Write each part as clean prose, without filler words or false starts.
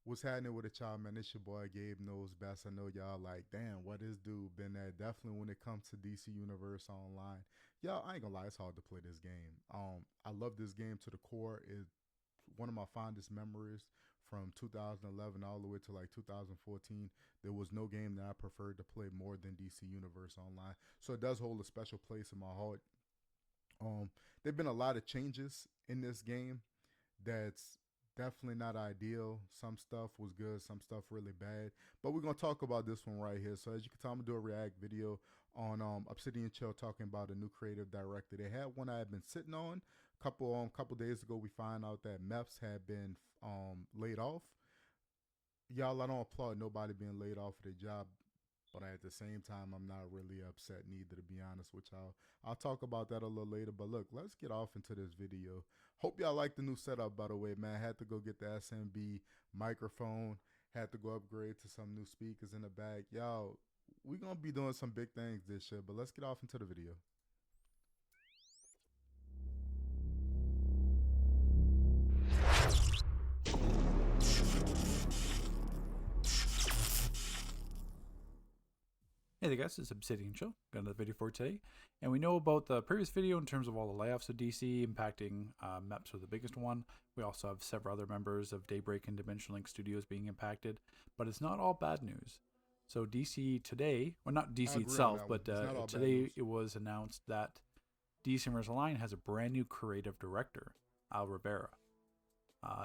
What's happening with it, y'all, man? It's your boy Gabeknowsbest. I know y'all like, damn, what this dude been at? Definitely when it comes to DC Universe Online. Y'all, I ain't gonna lie, it's hard to play this game. I love this game to the core. It's one of my fondest memories from 2011 all the way to like 2014. There was no game that I preferred to play more than DC Universe Online. So it does hold a special place in my heart. There've been a lot of changes in this game that's definitely not ideal. Some stuff was good, some stuff really bad. But we're gonna talk about this one right here. So as you can tell, I'm gonna do a react video on Obsidian Chill talking about a new creative director. They had one I had been sitting on. Couple days ago, we find out that Meps had been laid off. Y'all, I don't applaud nobody being laid off of their job, but at the same time, I'm not really upset neither, to be honest with y'all. I'll talk about that a little later, but look, let's get off into this video. Hope y'all like the new setup, by the way, man. I had to go get the SMB microphone, had to go upgrade to some new speakers in the back. Y'all, we gonna be doing some big things this year, but let's get off into the video. Hey there guys, it's Obsidian Chill. Got another video for today. And we know about the previous video in terms of all the layoffs of DC impacting MEPS were the biggest one. We also have several other members of Daybreak and Dimension Link Studios being impacted. But it's not all bad news. So DC today, well not DC itself, but today it was announced that DC Universe Online has a brand new creative director, Al Rivera.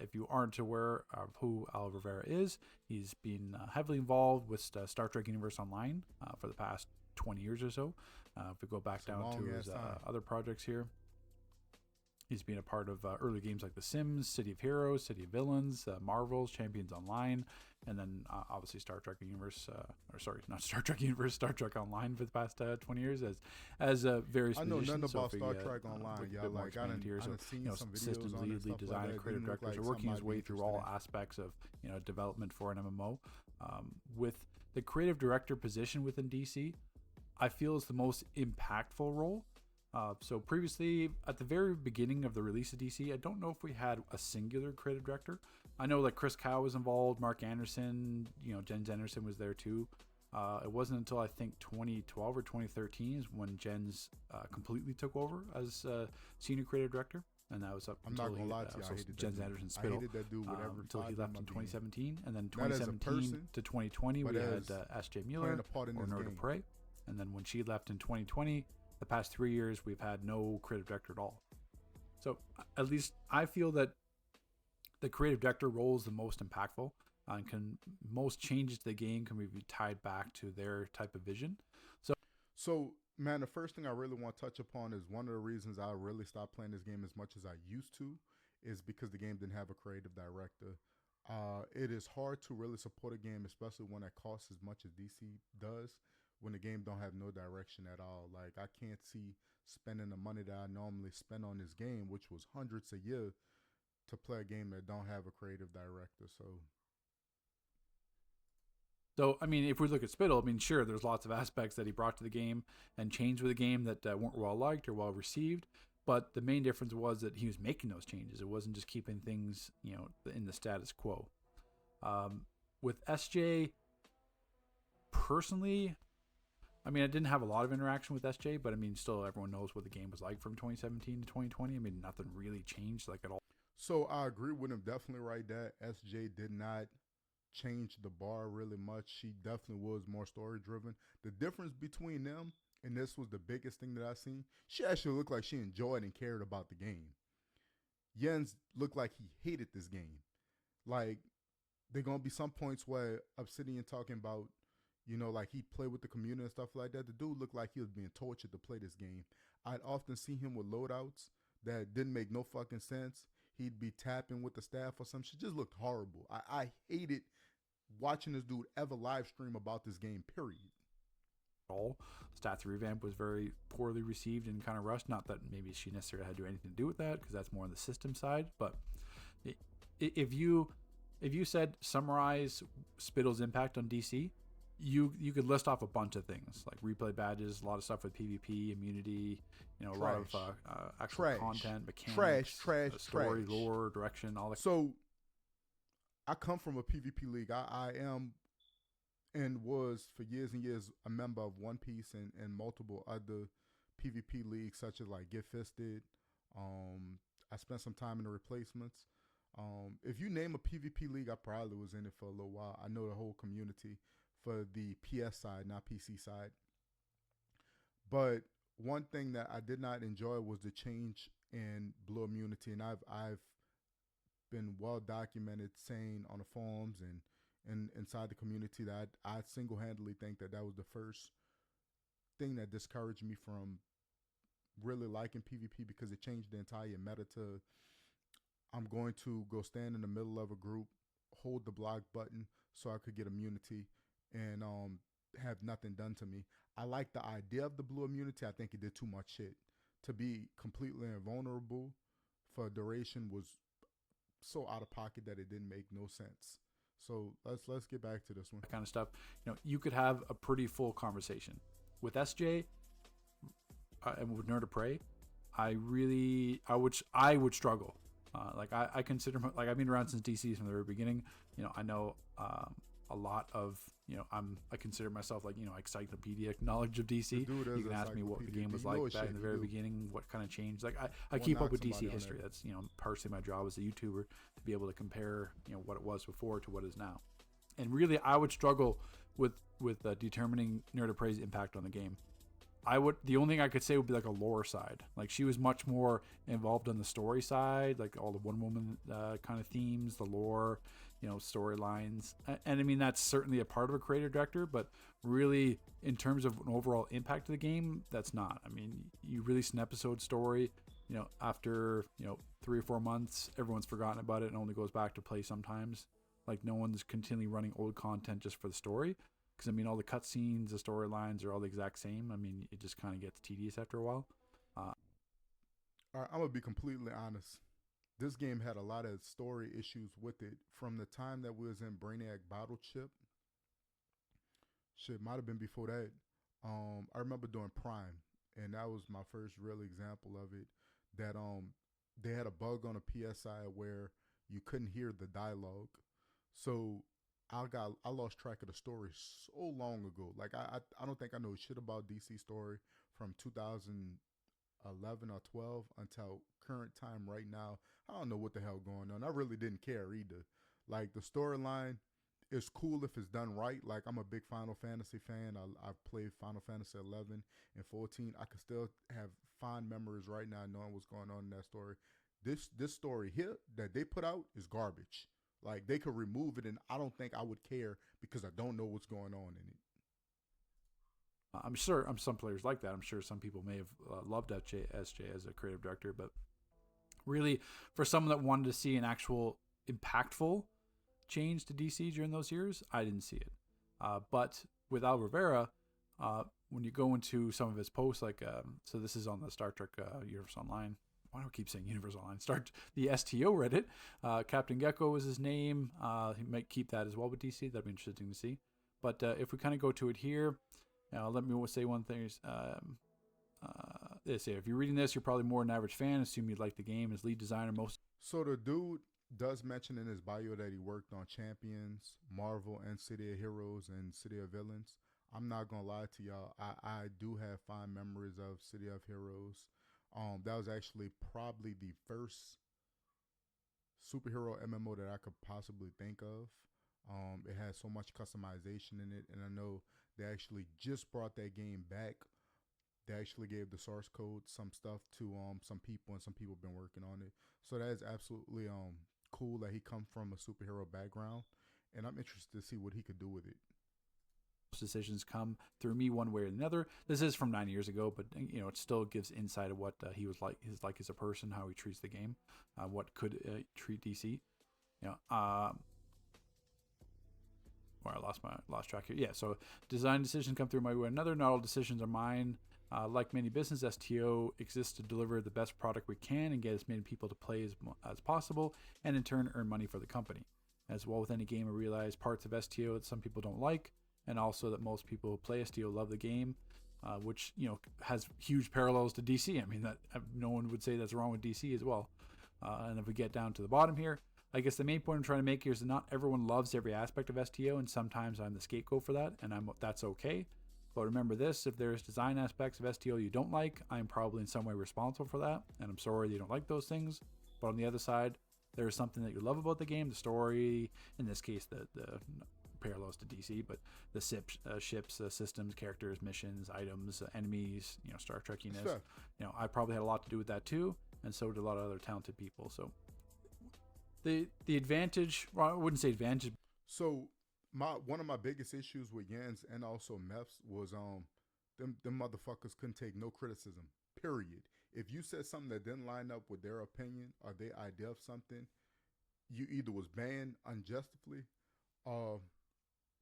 If you aren't aware of who Al Rivera is, he's been heavily involved with Star Trek Universe Online for the past 20 years or so. If we go back down to his other projects here, he's been a part of early games like The Sims, City of Heroes, City of Villains, Marvel's, Champions Online, and then obviously Star Trek Universe, or sorry, not Star Trek Universe, Star Trek Online for the past 20 years as various. I know positions. nothing about Star Trek Online. Y'all, like I done seen some videos systems on lead, lead design, and creative directors are working his way through all aspects of development for an MMO. With the creative director position within DC, I feel is the most impactful role. So previously, at the very beginning of the release of DC, I don't know if we had a singular creative director. I know like Chris Cow was involved, Mark Anderson, Jens Anderson was there too. It wasn't until I think 2012 or 2013 is when Jens completely took over as senior creative director. And that was up until Jens Anderson Spittle, until he left in 2017. And then 2017 to 2020, we had S.J. Mueller or Nora Prey. And then when she left in 2020, the past 3 years, we've had no creative director at all. So at least I feel that the creative director role is the most impactful and most changes to the game can be tied back to their type of vision. So man, the first thing I really want to touch upon is one of the reasons I really stopped playing this game as much as I used to is because the game didn't have a creative director. It is hard to really support a game, especially when it costs as much as DC does, when the game don't have no direction at all. Like I can't see spending the money that I normally spend on this game, which was hundreds a year, to play a game that don't have a creative director. So I mean, if we look at Spittle, I mean, sure, there's lots of aspects that he brought to the game and changed with the game that weren't well liked or well received. But the main difference was that he was making those changes. It wasn't just keeping things, in the status quo. With SJ, personally, I mean, I didn't have a lot of interaction with SJ, but I mean, still everyone knows what the game was like from 2017 to 2020. I mean, nothing really changed like at all. So I agree with him definitely right there. SJ did not change the bar really much. She definitely was more story driven. The difference between them, and this was the biggest thing that I seen, she actually looked like she enjoyed and cared about the game. Jens looked like he hated this game. Like, there gonna be some points where Obsidian talking about, like he played with the community and stuff like that. The dude looked like he was being tortured to play this game. I'd often see him with loadouts that didn't make no fucking sense. He'd be tapping with the staff or something. She just looked horrible. I hated watching this dude ever live stream about this game, period. All stats revamp was very poorly received and kind of rushed. Not that maybe she necessarily had to do anything to do with that, because that's more on the system side. But if you said summarize Spittle's impact on DC, you could list off a bunch of things like replay badges, a lot of stuff with PvP, immunity, a lot of actual content, mechanics, story, lore, direction, all that. So I come from a PvP league. I am and was for years and years a member of One Piece and multiple other PvP leagues, such as like Get Fisted. I spent some time in the replacements. If you name a PvP league, I probably was in it for a little while. I know the whole community for the PS side, not PC side. But one thing that I did not enjoy was the change in blue immunity, and I've been well documented saying on the forums and inside the community that I single handedly think that was the first thing that discouraged me from really liking PvP, because it changed the entire meta to I'm going to go stand in the middle of a group, hold the block button so I could get immunity, and have nothing done to me. I like the idea of the blue immunity. I think it did too much shit. To be completely invulnerable for a duration was so out of pocket that it didn't make no sense. So let's get back to this one. That kind of stuff. You could have a pretty full conversation with SJ and with Nerd of Prey. I would struggle. I consider, like, I've been around since DC from the very beginning. I know a lot of, I consider myself like, encyclopedic knowledge of DC. You can ask me what the game was like back in the very beginning, what kind of changed. Like I keep up with DC history. That's, partially my job as a YouTuber, to be able to compare, what it was before to what it is now. And really, I would struggle with determining Nerd of Prey's impact on the game. The only thing I could say would be like a lore side. Like, she was much more involved on the story side, like all the one woman kind of themes, the lore, storylines. And I mean, that's certainly a part of a creative director, but really in terms of an overall impact to the game, that's not. I mean, you release an episode story, after, 3 or 4 months, everyone's forgotten about it and only goes back to play sometimes. Like, no one's continually running old content just for the story. Because, I mean, all the cutscenes, the storylines are all the exact same. I mean, it just kind of gets tedious after a while. All right, I'm going to be completely honest. This game had a lot of story issues with it from the time that we was in Brainiac Battle Chip. Shit, might have been before that. I remember doing Prime, and that was my first real example of it. That they had a bug on a PSI where you couldn't hear the dialogue. So I lost track of the story so long ago. Like, I don't think I know shit about DC story from 2011 or 12 until current time right now. I don't know what the hell going on. I really didn't care either. Like, the storyline is cool if it's done right. Like, I'm a big Final Fantasy fan. I've played Final Fantasy 11 and 14. I can still have fond memories right now knowing what's going on in that story. This story here that they put out is garbage. Like, they could remove it, and I don't think I would care because I don't know what's going on in it. I'm sure some players like that. I'm sure some people may have loved SJ as a creative director, but really, for someone that wanted to see an actual impactful change to DC during those years, I didn't see it. But with Al Rivera, when you go into some of his posts, like, so this is on the Star Trek Universe Online. Why do I keep saying Universe Online? Start the STO Reddit. Captain Gecko was his name. He might keep that as well with DC. That'd be interesting to see. But if we kind of go to it here, let me say one thing. They say, if you're reading this, you're probably more an average fan. Assume you'd like the game. As lead designer, most. So the dude does mention in his bio that he worked on Champions, Marvel, and City of Heroes and City of Villains. I'm not gonna lie to y'all. I do have fond memories of City of Heroes. That was actually probably the first superhero MMO that I could possibly think of. It had so much customization in it, and I know they actually just brought that game back. They actually gave the source code, some stuff to some people, and some people have been working on it. So that is absolutely cool that he come from a superhero background, and I'm interested to see what he could do with it. Decisions come through me one way or another. This is from 9 years ago, but it still gives insight of what he was like as a person, how he treats the game, what could treat DC. I lost track here. Yeah, so design decisions come through my way or another. Not all decisions are mine. Like many business, STO exists to deliver the best product we can and get as many people to play as possible, and in turn earn money for the company. As well with any game, I realize parts of STO that some people don't like, and also that most people who play STO love the game, which has huge parallels to DC. I mean, that no one would say that's wrong with DC as well. And if we get down to the bottom here, I guess the main point I'm trying to make here is that not everyone loves every aspect of STO, and sometimes I'm the scapegoat for that, and that's okay. But remember this: if there's design aspects of STO you don't like, I'm probably in some way responsible for that, and I'm sorry that you don't like those things. But on the other side, there's something that you love about the game, the story, in this case, the parallels to DC, but the ships, systems, characters, missions, items, enemies, Star Trekiness. Sure. I probably had a lot to do with that too, and so did a lot of other talented people. So the advantage, well, I wouldn't say advantage. So one of my biggest issues with Yans and also Meths was them motherfuckers couldn't take no criticism. Period. If you said something that didn't line up with their opinion or their idea of something, you either was banned unjustly, or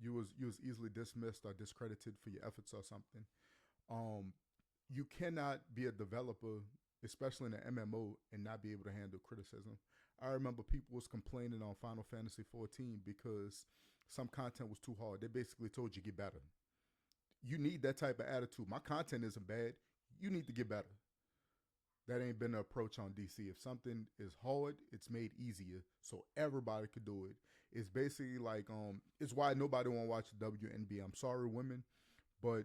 you was easily dismissed or discredited for your efforts or something. You cannot be a developer, especially in an MMO, and not be able to handle criticism. I remember people was complaining on Final Fantasy 14 because some content was too hard. They basically told you get better. You need that type of attitude. My content isn't bad. You need to get better. That ain't been the approach on DC. If something is hard, it's made easier so everybody could do it. It's basically like it's why nobody want to watch the WNBA. I'm sorry, women, but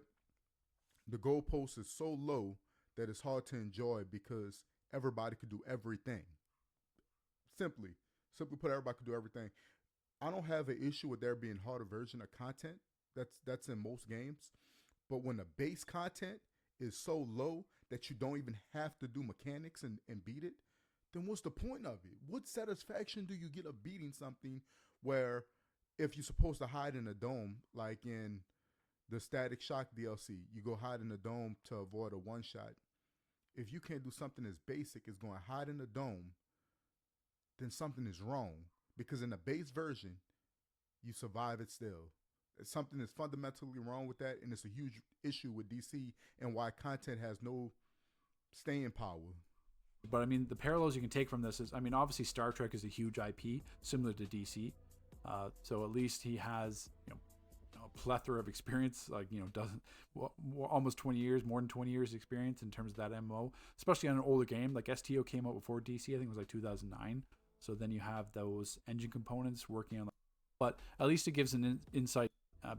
the goalpost is so low that it's hard to enjoy because everybody could do everything. Simply put, everybody could do everything. I don't have an issue with there being harder version of content. That's in most games, but when the base content is so low that you don't even have to do mechanics and beat it, then what's the point of it? What satisfaction do you get of beating something where if you're supposed to hide in a dome, like in the Static Shock DLC, you go hide in a dome to avoid a one-shot. If you can't do something as basic as going hide in a dome, then something is wrong. Because in the base version, you survive it still. Something is fundamentally wrong with that, and it's a huge issue with DC and why content has no staying power. But I mean, the parallels you can take from this is, I mean, obviously Star Trek is a huge IP, similar to DC. So at least he has, a plethora of experience, like, almost 20 years, more than 20 years experience in terms of that MMO, especially on an older game. Like STO came out before DC, I think it was like 2009. So then you have those engine components working on, but at least it gives an insight.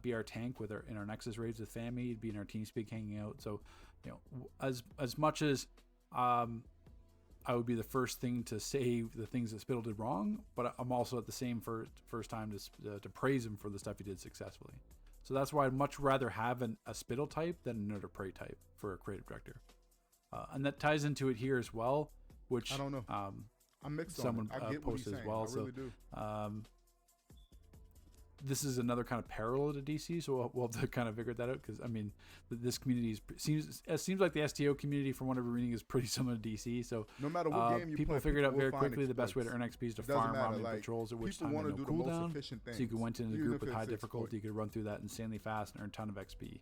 Be our tank in our Nexus raids with Fami, be in our TeamSpeak hanging out. So, as much as I would be the first thing to say the things that Spittle did wrong, but I'm also at the same first time to praise him for the stuff he did successfully. So that's why I'd much rather have a Spittle type than another Prey type for a creative director. And that ties into it here as well, which I don't know. I'm mixed someone on it. I get posted as well. I really do. This is another kind of parallel to DC, so we'll have to kind of figure that out, because I mean, this community seems like the STO community, from what I'm reading, is pretty similar to DC. So no matter what game you people play, figured out very quickly the best way to earn XP is to farm ramen patrols, at which time had no cooldown. So you could went in a group with high difficulty, you could run through that insanely fast and earn a ton of XP.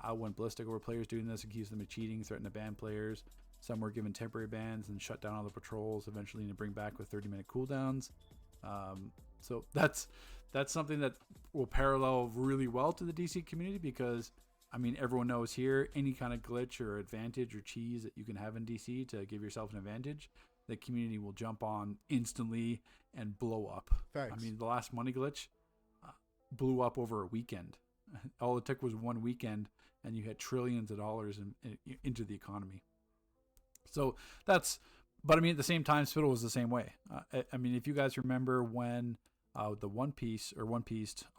I went ballistic over players doing this, accused them of cheating, threatened to ban players. Some were given temporary bans and shut down all the patrols, eventually to bring back with 30-minute cooldowns. So that's something that will parallel really well to the DC community, because I mean, everyone knows here, any kind of glitch or advantage or cheese that you can have in DC to give yourself an advantage, the community will jump on instantly and blow up. Thanks. I mean, the last money glitch blew up over a weekend. All it took was one weekend, and you had trillions of dollars into the economy. So but I mean, at the same time, Spittle was the same way. I mean, if you guys remember when the One Piece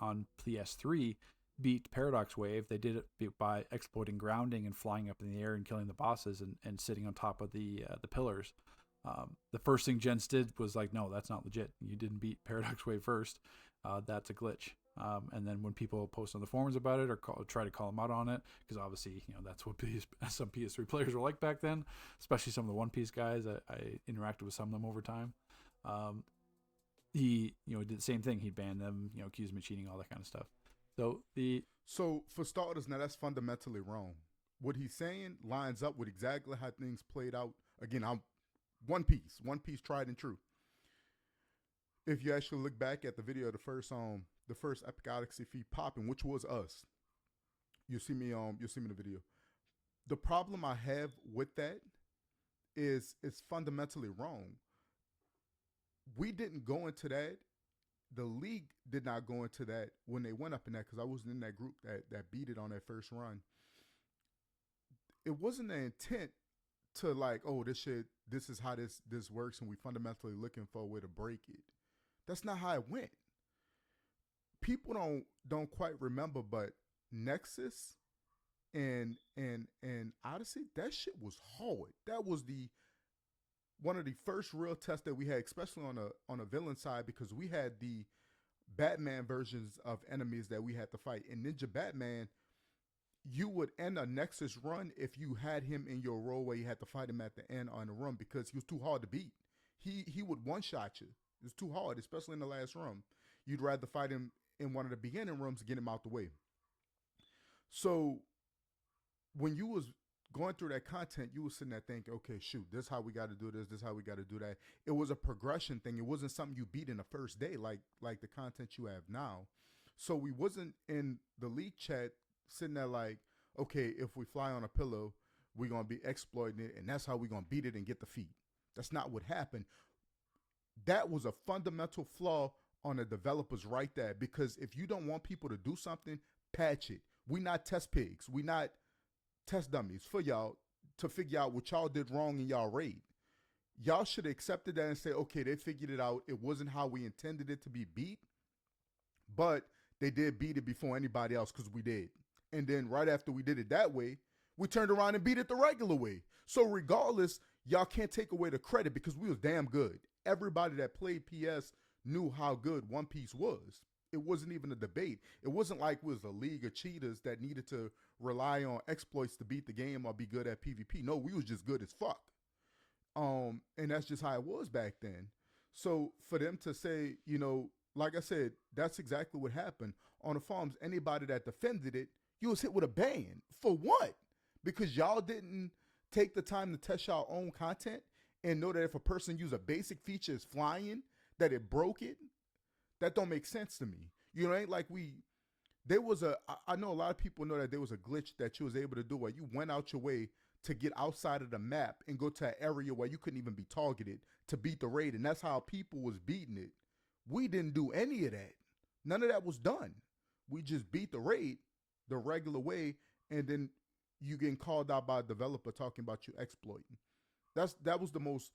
on PS3 beat Paradox Wave, they did it by exploiting grounding and flying up in the air and killing the bosses and sitting on top of the pillars. The first thing Jens did was like, no, that's not legit. You didn't beat Paradox Wave first. That's a glitch. And then when people post on the forums about it or try to call him out on it, because obviously, that's what some PS3 players were like back then, especially some of the One Piece guys. I interacted with some of them over time. He, did the same thing. He'd ban them, accuse them of cheating, all that kind of stuff. So for starters, now that's fundamentally wrong. What he's saying lines up with exactly how things played out. Again, I'm One Piece tried and true. If you actually look back at the video of the first Epic Odyssey feed popping, which was us, you'll see me in the video. The problem I have with that is it's fundamentally wrong. we didn't go into that. The league did not go into that when they went up in that, because I wasn't in that group that beat it on that first run. It wasn't the intent to like, oh, this is how this works, and we fundamentally looking for a way to break it. That's not how it went. People don't quite remember, but Nexus and Odyssey, that shit was hard. That was one of the first real tests that we had, especially on a villain side, because we had the Batman versions of enemies that we had to fight. In Ninja Batman, you would end a Nexus run if you had him in your role where you had to fight him at the end on the run, because he was too hard to beat. He would one-shot you. It was too hard, especially in the last run. You'd rather fight him in one of the beginning rooms to get him out the way. So when you was going through that content, you was sitting there thinking, okay, shoot, this is how we got to do this. This is how we got to do that. It was a progression thing. It wasn't something you beat in the first day like the content you have now. So we wasn't in the league chat sitting there like, okay, if we fly on a pillow, we're going to be exploiting it, and that's how we're going to beat it and get the feat. That's not what happened. That was a fundamental flaw on the developers right there, because if you don't want people to do something, patch it. We not test pigs. We not test dummies for y'all to figure out what y'all did wrong in y'all raid. Y'all should have accepted that and say, okay, they figured it out. It wasn't how we intended it to be beat, but they did beat it before anybody else because we did. And then right after we did it that way, we turned around and beat it the regular way. So regardless, y'all can't take away the credit because we was damn good. Everybody that played PS knew how good One Piece was. It wasn't even a debate. It wasn't like it was a league of cheaters that needed to rely on exploits to beat the game or be good at PvP. No, we was just good as fuck. And that's just how it was back then. So for them to say, like I said, that's exactly what happened. On the forums, anybody that defended it, you was hit with a ban. For what? Because y'all didn't take the time to test y'all own content and know that if a person used a basic feature as flying, that it broke it. That don't make sense to me. Ain't like I know a lot of people know that there was a glitch that you was able to do where you went out your way to get outside of the map and go to an area where you couldn't even be targeted to beat the raid. And that's how people was beating it. We didn't do any of that. None of that was done. We just beat the raid the regular way, and then you getting called out by a developer talking about you exploiting. That was the most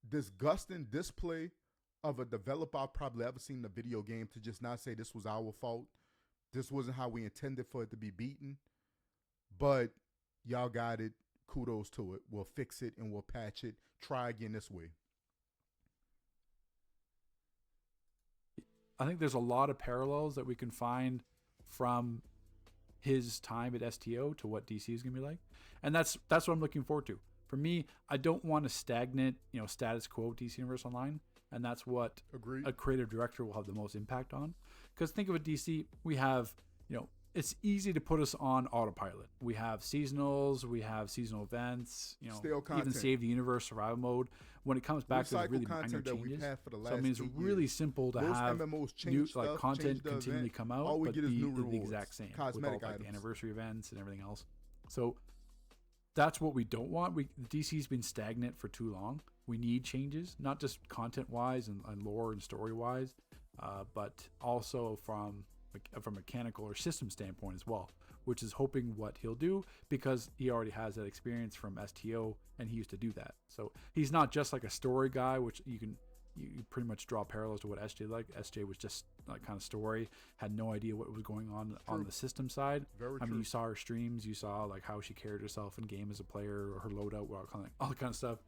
disgusting display of a developer I've probably ever seen in a video game, to just not say this was our fault. This wasn't how we intended for it to be beaten. But y'all got it. Kudos to it. We'll fix it and we'll patch it. Try again this way. I think there's a lot of parallels that we can find from his time at STO to what DC is going to be like. And that's what I'm looking forward to. For me, I don't want a stagnant, status quo DC Universe Online. And that's what Agreed. A creative director will have the most impact on. Because think of it, DC, we have, it's easy to put us on autopilot. We have seasonals, we have seasonal events, even Save the Universe survival mode. When it comes back to really minor changes, it's really simple to have new content continually come out, all we get is new rewards, the exact same cosmetic with all, items, the anniversary events and everything else. So that's what we don't want. DC's been stagnant for too long. We need changes, not just content-wise and lore and story-wise, but also from a mechanical or system standpoint as well, which is hoping what he'll do, because he already has that experience from STO and he used to do that. So he's not just like a story guy, which you pretty much draw parallels to what SJ like. SJ was just like kind of story, had no idea what was going on the system side. You saw her streams, you saw like how she carried herself in game as a player, or her loadout, all that kind of stuff.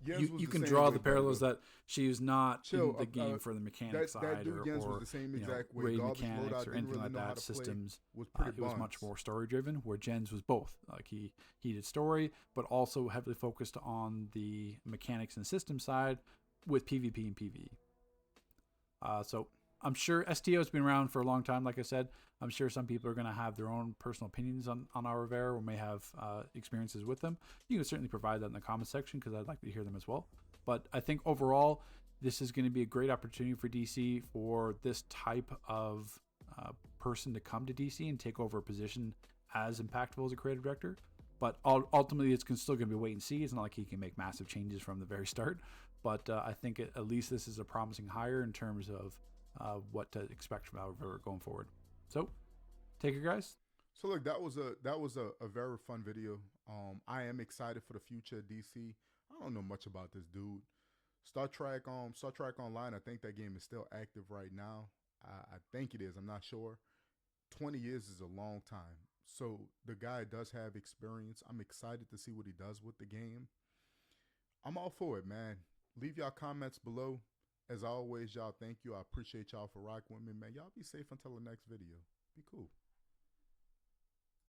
You can draw the parallels that she is not in the game for the mechanic side or the same exact way. Raid mechanics or anything like that. Systems it was much more story driven, where Jens was both. Like he did story, but also heavily focused on the mechanics and system side with PvP and PvE. So I'm sure STO has been around for a long time. Like I said, I'm sure some people are going to have their own personal opinions on our Rivera, or may have experiences with them. You can certainly provide that in the comment section, because I'd like to hear them as well. But I think overall, this is going to be a great opportunity for DC, for this type of person to come to DC and take over a position as impactful as a creative director. But ultimately, it's still going to be wait and see. It's not like he can make massive changes from the very start. but I think at least this is a promising hire in terms of what to expect from Alvaro going forward. So, take it, guys. So look, that was a very fun video. I am excited for the future of DC. I don't know much about this dude. Star Trek Online. I think that game is still active right now. I think it is. I'm not sure. 20 years is a long time. So the guy does have experience. I'm excited to see what he does with the game. I'm all for it, man. Leave y'all comments below. As always, y'all, thank you. I appreciate y'all for rocking with me, man. Y'all be safe until the next video. Be cool.